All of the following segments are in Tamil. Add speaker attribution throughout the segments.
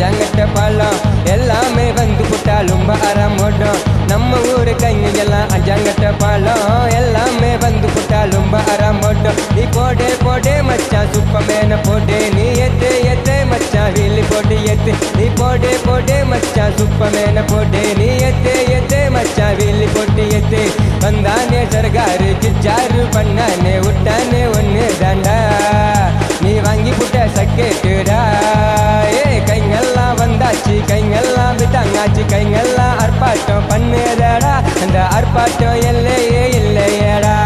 Speaker 1: அஞ்சாங்கட்ட பாலம் எல்லாமே வந்து புட்டாலும் அறம் ஓடும் நம்ம ஊரு கைங்க எல்லாம் அஞ்சாங்கட்ட பாலம் எல்லாமே வந்து புட்டாலும் அறம் ஓடும் நீ போடே போடே மச்சான் சுப்பமேன போடே நீ எத்தே மச்சான் வீலி போட்டு எத்து நீ போடே போடே மச்சான் சுப்பமேன போடே நீ எத்தே மச்சான் வீலி போட்டு எத்து வந்தானே சர்காரு கிச்சாரு பண்ணானே விட்டானே ஒன்னு தாண்டா நீ வாங்கி புட்ட சக்கேட்டுடா ஏ கைங்கெல்லாம் வந்தாச்சு கைங்கெல்லாம் விட்டாங்காச்சு கைங்கெல்லாம் ஆர்ப்பாட்டம் பண்ணுதடா அந்த ஆர்ப்பாட்டம் எல்லையே இல்லையடா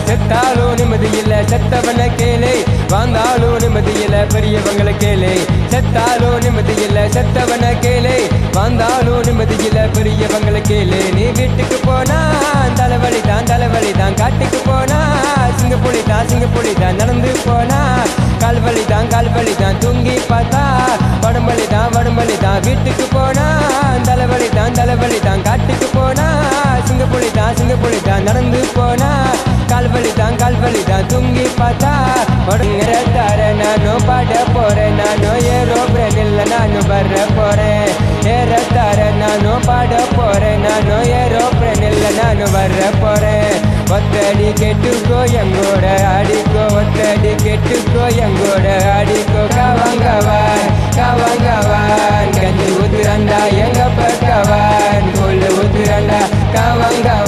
Speaker 1: செத்தாலும் நிம்மதி இல்ல செத்தவன கேளு வாழ்ந்தாலும் நிம்மதி இல்ல பெரியவங்களை கேளு செத்தாலும் நிம்மதி இல்ல செத்தவன கேளு வாழ்ந்தாலும் நிம்மதி இல்ல பெரியவங்களை கேளு நீ வீட்டுக்கு போனா தலைவலி தான் காட்டுக்கு போனா சிங்கப்புலி தான் நடந்து போனா கால்வலி தான் தூங்கி பார்த்தா வடமலி தான் வீட்டுக்கு போனா தலைவலி தான் காட்டுக்கு போனா சிங்கப்புலி தான் நடந்து போனா கால்வலி தான் தூங்கி பார்த்தா வடங்கிறதார நானும் பாட போறேன் நானும் ஏரோப்ரேன் இல்ல நானும் வர போறேன் ஏறத்தார நானும் பாட போறேன் நானும் ஏரோப்ரேன் இல்ல நானும் வர போறேன் ஒத்தடி கேட்டுக்கோ எங்கூட ஆடிக்கோ ஒத்தடி கேட்டுக்கோ எங்கூட ஆடிக்கோ காவாங்கவான் கஞ்சி ஊத்துறண்டா எங்க பக்கவான் கொள்ளு ஊத்துறண்டா காவாங்க